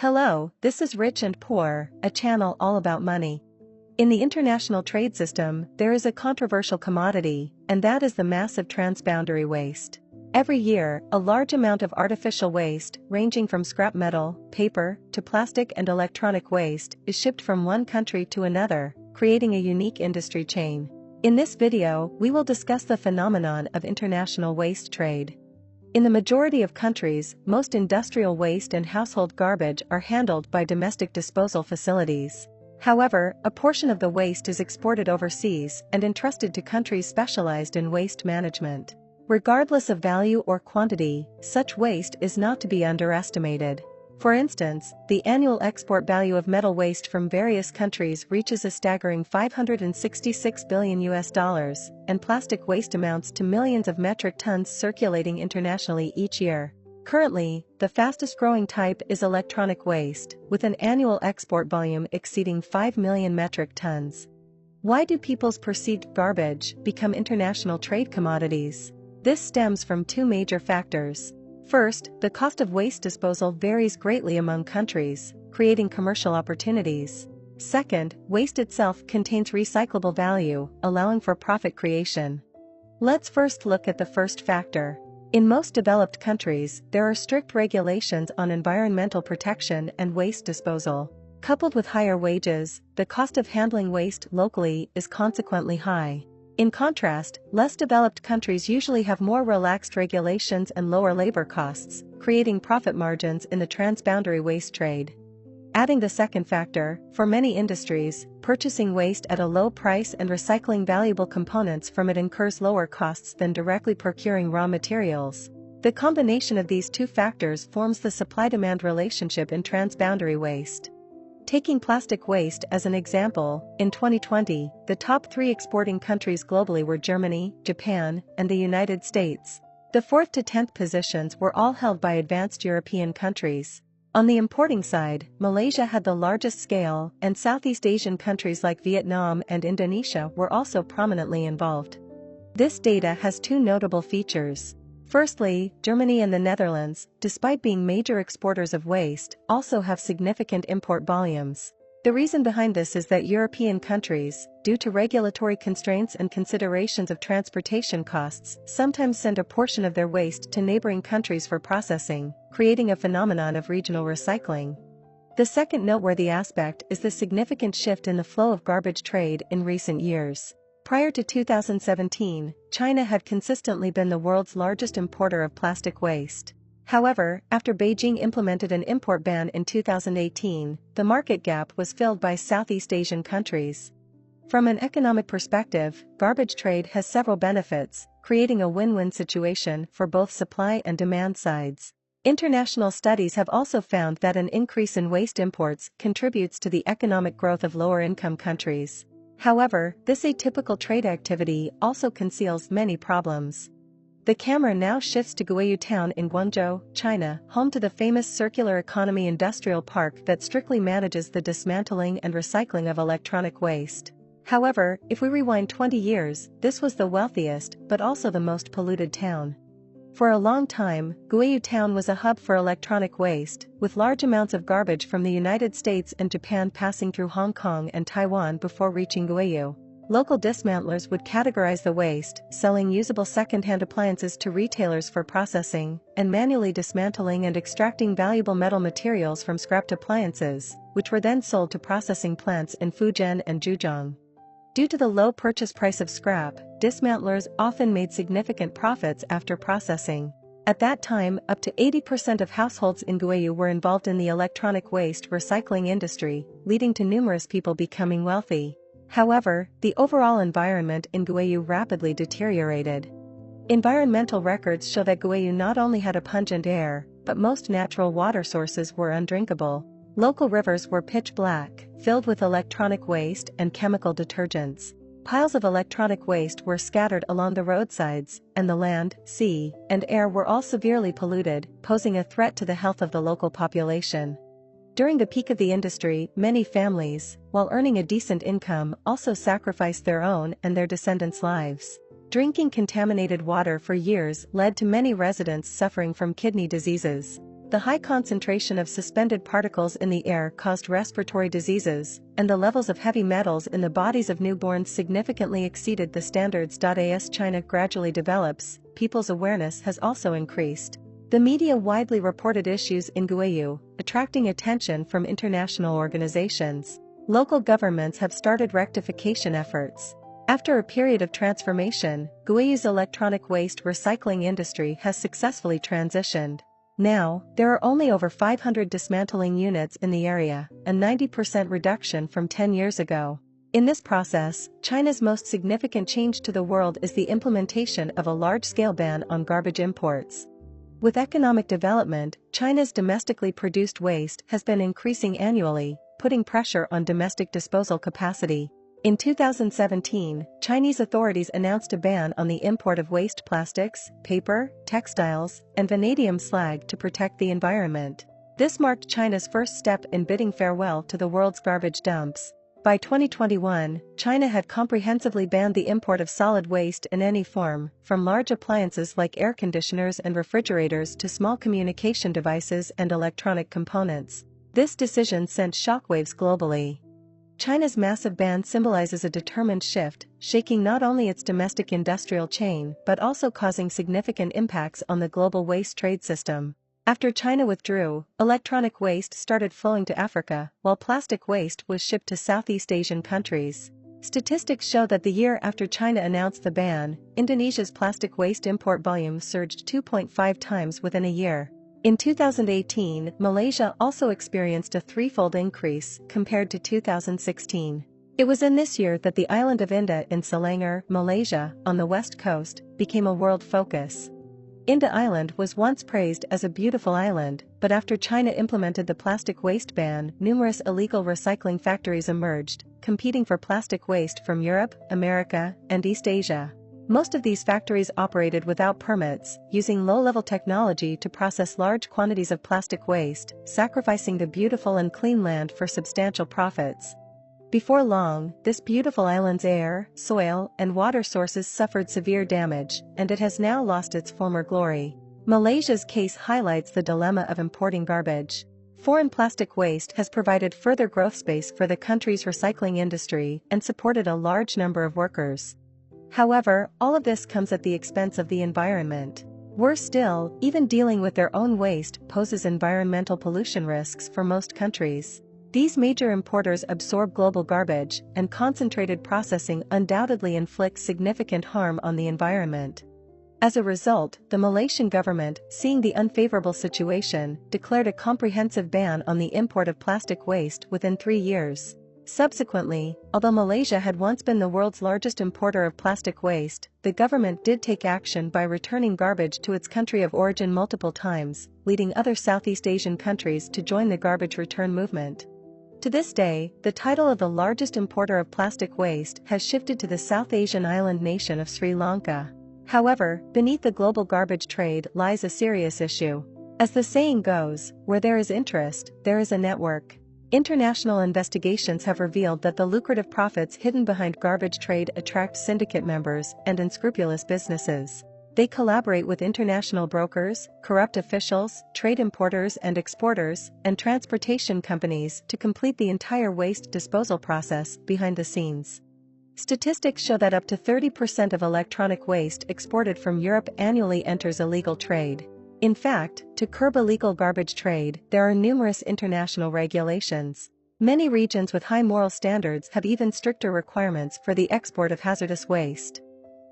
Hello, this is Rich and Poor, a channel all about money. In the international trade system, there is a controversial commodity, and that is the massive transboundary waste. Every year, a large amount of artificial waste, ranging from scrap metal, paper, to plastic and electronic waste, is shipped from one country to another, creating a unique industry chain. In this video, we will discuss the phenomenon of international waste trade. In the majority of countries, most industrial waste and household garbage are handled by domestic disposal facilities. However, a portion of the waste is exported overseas and entrusted to countries specialized in waste management. Regardless of value or quantity, such waste is not to be underestimated. For instance, the annual export value of metal waste from various countries reaches a staggering $566 billion, and plastic waste amounts to millions of metric tons circulating internationally each year. Currently, the fastest growing type is electronic waste, with an annual export volume exceeding 5 million metric tons. Why do people's perceived garbage become international trade commodities? This stems from two major factors. First, the cost of waste disposal varies greatly among countries, creating commercial opportunities. Second, waste itself contains recyclable value, allowing for profit creation. Let's first look at the first factor. In most developed countries, there are strict regulations on environmental protection and waste disposal. Coupled with higher wages, the cost of handling waste locally is consequently high. In contrast, less developed countries usually have more relaxed regulations and lower labor costs, creating profit margins in the transboundary waste trade. Adding the second factor, for many industries, purchasing waste at a low price and recycling valuable components from it incurs lower costs than directly procuring raw materials. The combination of these two factors forms the supply-demand relationship in transboundary waste. Taking plastic waste as an example, in 2020, the top 3 exporting countries globally were Germany, Japan, and the United States. The 4th to 10th positions were all held by advanced European countries. On the importing side, Malaysia had the largest scale, and Southeast Asian countries like Vietnam and Indonesia were also prominently involved. This data has two notable features. Firstly, Germany and the Netherlands, despite being major exporters of waste, also have significant import volumes. The reason behind this is that European countries, due to regulatory constraints and considerations of transportation costs, sometimes send a portion of their waste to neighboring countries for processing, creating a phenomenon of regional recycling. The second noteworthy aspect is the significant shift in the flow of garbage trade in recent years. Prior to 2017, China had consistently been the world's largest importer of plastic waste. However, after Beijing implemented an import ban in 2018, the market gap was filled by Southeast Asian countries. From an economic perspective, garbage trade has several benefits, creating a win-win situation for both supply and demand sides. International studies have also found that an increase in waste imports contributes to the economic growth of lower-income countries. However, this atypical trade activity also conceals many problems. The camera now shifts to ژوئیه town in Guangzhou, China, home to the famous circular economy industrial park that strictly manages the dismantling and recycling of electronic waste. However, if we rewind 20 years, this was the wealthiest but also the most polluted town. For a long time, ژوئیه town was a hub for electronic waste, with large amounts of garbage from the United States and Japan passing through Hong Kong and Taiwan before reaching ژوئیه. Local dismantlers would categorize the waste, selling usable second-hand appliances to retailers for processing, and manually dismantling and extracting valuable metal materials from scrapped appliances, which were then sold to processing plants in Fujian and Zhejiang. Due to the low purchase price of scrap, dismantlers often made significant profits after processing. At that time, up to 80% of households in ژوئیه were involved in the electronic waste recycling industry, leading to numerous people becoming wealthy. However, the overall environment in ژوئیه rapidly deteriorated. Environmental records show that ژوئیه not only had a pungent air, but most natural water sources were undrinkable. Local rivers were pitch black, filled with electronic waste and chemical detergents. Piles of electronic waste were scattered along the roadsides, and the land, sea, and air were all severely polluted, posing a threat to the health of the local population. During the peak of the industry, many families, while earning a decent income, also sacrificed their own and their descendants' lives. Drinking contaminated water for years led to many residents suffering from kidney diseases. the high concentration of suspended particles in the air caused respiratory diseases, and the levels of heavy metals in the bodies of newborns significantly exceeded the standards. As China gradually develops, people's awareness has also increased. The media widely reported issues in ژوئیه, attracting attention from international organizations. Local governments have started rectification efforts. After a period of transformation, ژوئیе's electronic waste recycling industry has successfully transitioned. Now, there are only over 500 dismantling units in the area, a 90% reduction from 10 years ago. In this process, China's most significant change to the world is the implementation of a large-scale ban on garbage imports. With economic development, China's domestically produced waste has been increasing annually, putting pressure on domestic disposal capacity. In 2017, Chinese authorities announced a ban on the import of waste plastics, paper, textiles, and vanadium slag to protect the environment. This marked China's first step in bidding farewell to the world's garbage dumps. By 2021, China had comprehensively banned the import of solid waste in any form, from large appliances like air conditioners and refrigerators to small communication devices and electronic components. This decision sent shockwaves globally. China's massive ban symbolizes a determined shift, shaking not only its domestic industrial chain but also causing significant impacts on the global waste trade system. After China withdrew, electronic waste started flowing to Africa, while plastic waste was shipped to Southeast Asian countries. Statistics show that the year after China announced the ban, Indonesia's plastic waste import volume surged 2.5 times within a year. In 2018, Malaysia also experienced a threefold increase compared to 2016. It was in this year that the island of Indah in Selangor, Malaysia, on the west coast, became a world focus. Indah Island was once praised as a beautiful island, but after China implemented the plastic waste ban, numerous illegal recycling factories emerged, competing for plastic waste from Europe, America, and East Asia. Most of these factories operated without permits, using low-level technology to process large quantities of plastic waste, sacrificing the beautiful and clean land for substantial profits. Before long, this beautiful island's air, soil, and water sources suffered severe damage, and it has now lost its former glory. Malaysia's case highlights the dilemma of importing garbage. Foreign plastic waste has provided further growth space for the country's recycling industry and supported a large number of workers. However, all of this comes at the expense of the environment. Worse still, even dealing with their own waste poses environmental pollution risks for most countries. These major importers absorb global garbage, and concentrated processing undoubtedly inflicts significant harm on the environment. As a result, the Malaysian government, seeing the unfavorable situation, declared a comprehensive ban on the import of plastic waste within 3 years. Subsequently, although Malaysia had once been the world's largest importer of plastic waste, the government did take action by returning garbage to its country of origin multiple times, leading other Southeast Asian countries to join the garbage return movement. To this day, the title of the largest importer of plastic waste has shifted to the South Asian island nation of Sri Lanka. However, beneath the global garbage trade lies a serious issue. As the saying goes, where there is interest, there is a network. International investigations have revealed that the lucrative profits hidden behind garbage trade attract syndicate members and unscrupulous businesses. They collaborate with international brokers, corrupt officials, trade importers and exporters, and transportation companies to complete the entire waste disposal process behind the scenes. Statistics show that up to 30% of electronic waste exported from Europe annually enters illegal trade. In fact, to curb illegal garbage trade, there are numerous international regulations. Many regions with high moral standards have even stricter requirements for the export of hazardous waste.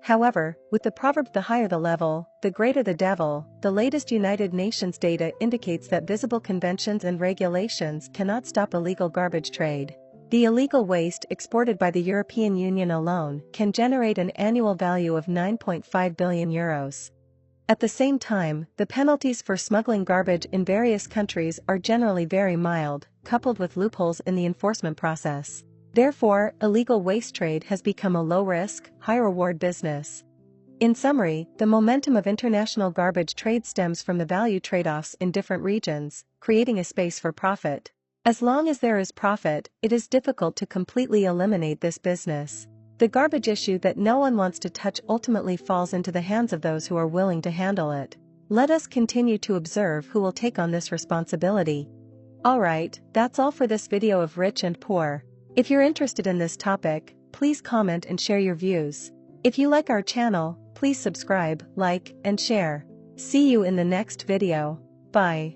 However, with the proverb "the higher the level, the greater the devil," the latest United Nations data indicates that visible conventions and regulations cannot stop illegal garbage trade. The illegal waste exported by the European Union alone can generate an annual value of €9.5 billion. At the same time, the penalties for smuggling garbage in various countries are generally very mild, coupled with loopholes in the enforcement process. Therefore, illegal waste trade has become a low-risk, high-reward business. In summary, the momentum of international garbage trade stems from the value trade-offs in different regions, creating a space for profit. As long as there is profit, it is difficult to completely eliminate this business. The garbage issue that no one wants to touch ultimately falls into the hands of those who are willing to handle it. Let us continue to observe who will take on this responsibility. Alright, that's all for this video of rich and poor. If you're interested in this topic, please comment and share your views. If you like our channel, please subscribe, like, and share. See you in the next video. Bye.